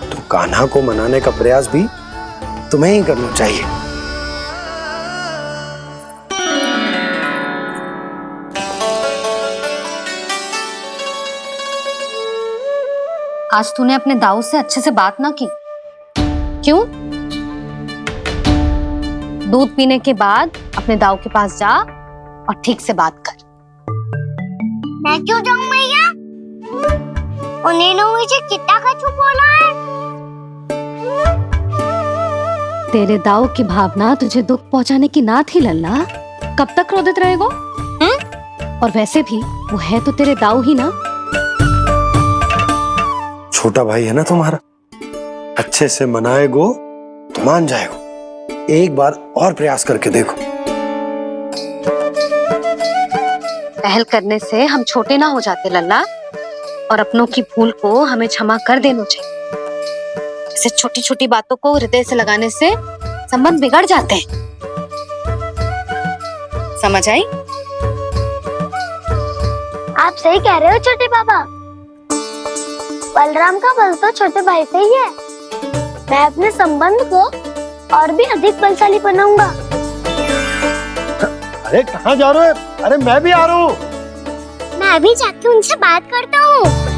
तो कान्हा को मनाने का प्रयास भी तुम्हें ही करना चाहिए। आज तूने अपने दाऊ से अच्छे से बात ना की, क्यों? दूध पीने के बाद अपने दाऊ के पास जा और ठीक से बात कर। मैं क्यों जाऊं मैया? उन्होंने मुझे कितना कछु बोला है। तेरे दाऊ की भावना तुझे दुख पहुंचाने की ना थी लल्ला। कब तक क्रोधित रहेगो? और वैसे भी वो है तो तेरे दाऊ ही ना। छोटा भाई है ना तुम्हारा, अच्छे से मनाएगो तो मान जाएगो। एक बार और प्रयास करके देखो। पहल करने से हम छोटे ना हो जाते लल्ला, और अपनों की भूल को हमें क्षमा कर देना चाहिए। ऐसे छोटी छोटी बातों को हृदय से लगाने से संबंध बिगड़ जाते हैं। समझ आई? आप सही कह रहे हो छोटे बाबा। बलराम का बल तो छोटे भाई से ही है। मैं अपने संबंध को और भी अधिक बलशाली बनाऊंगा। अरे कहाँ जा रहे हो? अरे मैं भी आ रहा हूँ। मैं अभी जाके उनसे बात करता हूँ।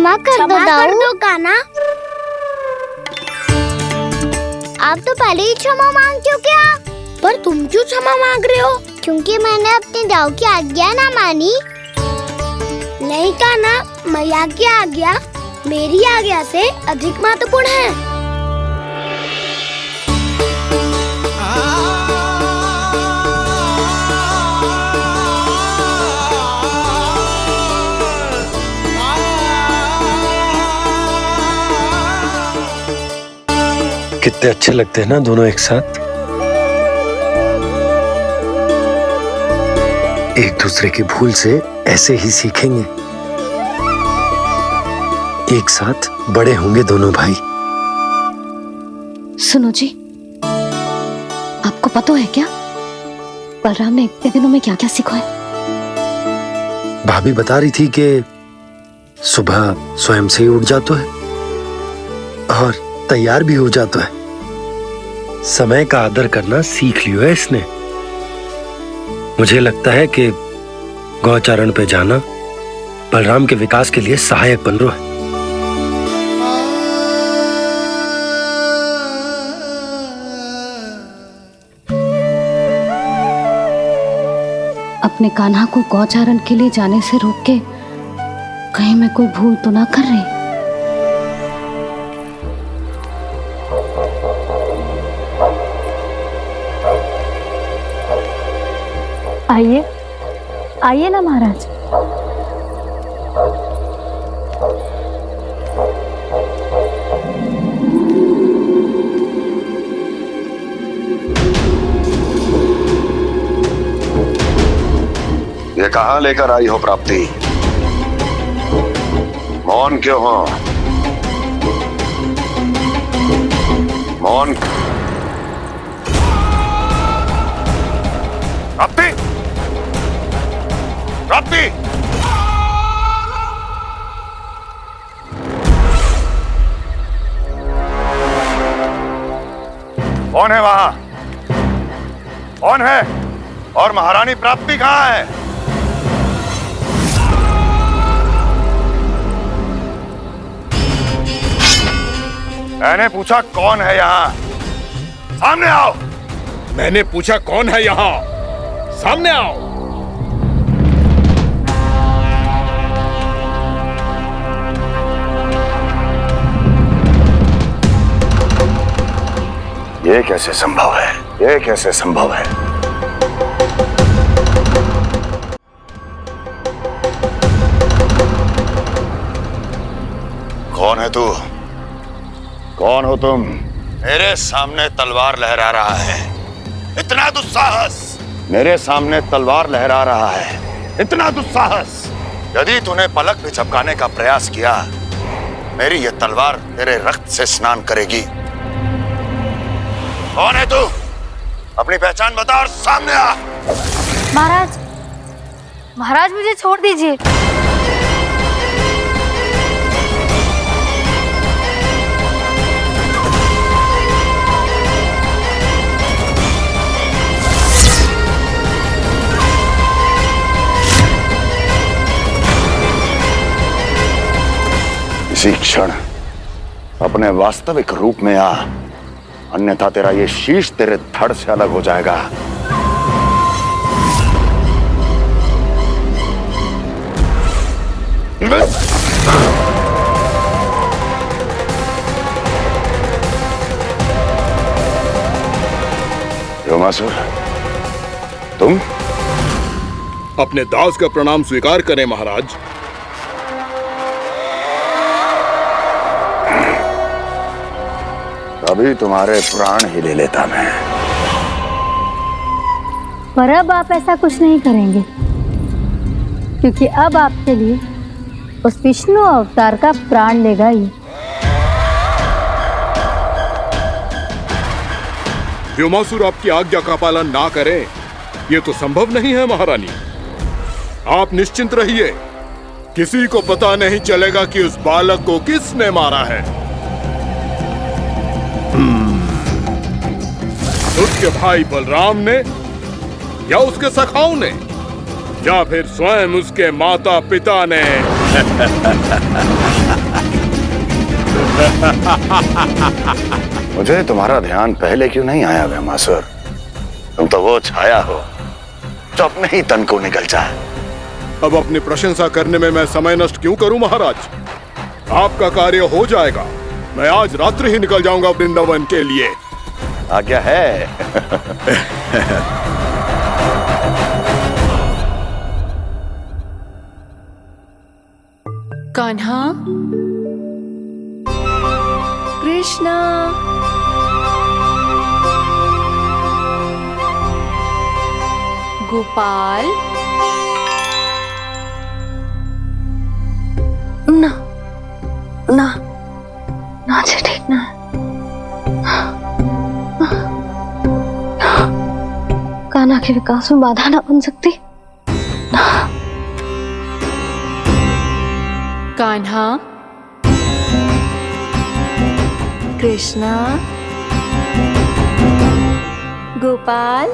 क्षमा कर दो कान्हा। आप तो पहले ही क्षमा मांगते हो क्या? पर तुम क्यों क्षमा मांग रहे हो? क्योंकि मैंने अपने दाऊ की आज्ञा ना मानी। नहीं कान्हा, मैया की आज्ञा मेरी आज्ञा से अधिक महत्वपूर्ण है। कितने अच्छे लगते हैं ना दोनों एक साथ। एक दूसरे की भूल से ऐसे ही सीखेंगे। एक साथ बड़े होंगे दोनों भाई। सुनो जी, आपको पता है क्या बलराम ने इतने दिनों में क्या क्या सीखा है? भाभी बता रही थी कि सुबह स्वयं से ही उठ जाता है और तैयार भी हो जाता है। समय का आदर करना सीख लियो है इसने। मुझे लगता है कि गौचारण पे जाना बलराम के विकास के लिए सहायक बन रहा है। अपने कान्हा को गौचारण के लिए जाने से रोक के कहीं मैं कोई भूल तो ना कर रही? आइए आइए ना महाराज। ये कहाँ लेकर आई हो प्राप्ति? मौन क्यों हो? मौन। प्राप्ति, प्राप्ति, कौन है वहां? कौन है? और महारानी प्राप्ति कहाँ है? मैंने पूछा कौन है यहाँ? सामने आओ। मैंने पूछा कौन है यहाँ? सामने आओ। ये कैसे संभव है? ये कैसे संभव है? कौन है तू? कौन हो तुम? मेरे सामने तलवार लहरा रहा है। इतना दुस्साहस! मेरे सामने तलवार लहरा रहा है। इतना दुस्साहस! यदि तूने पलक भी झपकाने का प्रयास किया, मेरी यह तलवार तेरे रक्त से स्नान करेगी। कौन है तू? अपनी पहचान बता और सामने आ। महाराज, महाराज मुझे छोड़ दीजिए। इसी क्षण अपने वास्तविक रूप में आ, अन्यथा तेरा ये शीश तेरे धड़ से अलग हो जाएगा। व्योमासुर, तुम? अपने दास का प्रणाम स्वीकार करें महाराज। अभी तुम्हारे प्राण ही ले लेता मैं। पर अब आप ऐसा कुछ नहीं करेंगे, क्योंकि अब आपके लिए उस विष्णु अवतार का प्राण लेगा ही। व्योमासुर आपकी आज्ञा का पालन ना करें, ये तो संभव नहीं है महारानी। आप निश्चिंत रहिए, किसी को पता नहीं चलेगा कि उस बालक को किसने मारा है। उसके भाई बलराम ने, या उसके सखाओं ने, या फिर स्वयं उसके माता पिता ने। मुझे तुम्हारा ध्यान पहले क्यों नहीं आया भीमासुर? तुम तो वो छाया हो जो अपने ही तन को निकल जाए। अब अपनी प्रशंसा करने में मैं समय नष्ट क्यों करूं महाराज? आपका कार्य हो जाएगा। मैं आज रात्रि ही निकल जाऊंगा वृंदावन के लिए। आज्ञा है। कान्हा, कृष्णा, गोपाल, ना ना ना जी ठीक ना। कान्हा के विकास में बाधा ना बन सकती। कान्हा, कृष्णा, गोपाल,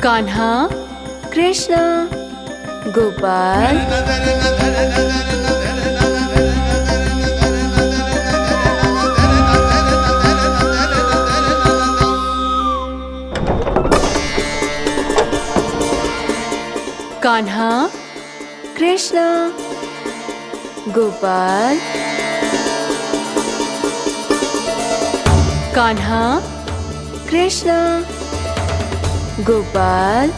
कान्हा, कृष्णा, गोपाल, कान्हा, कृष्णा, गोपाल, कान्हा, कृष्णा, गोपाल,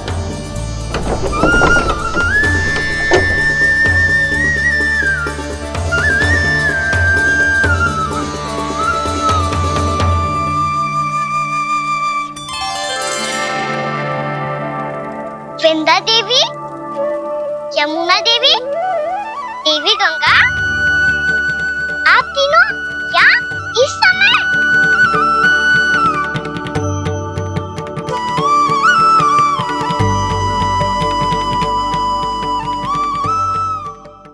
वृंदा देवी, यमुना देवी, देवी गंगा,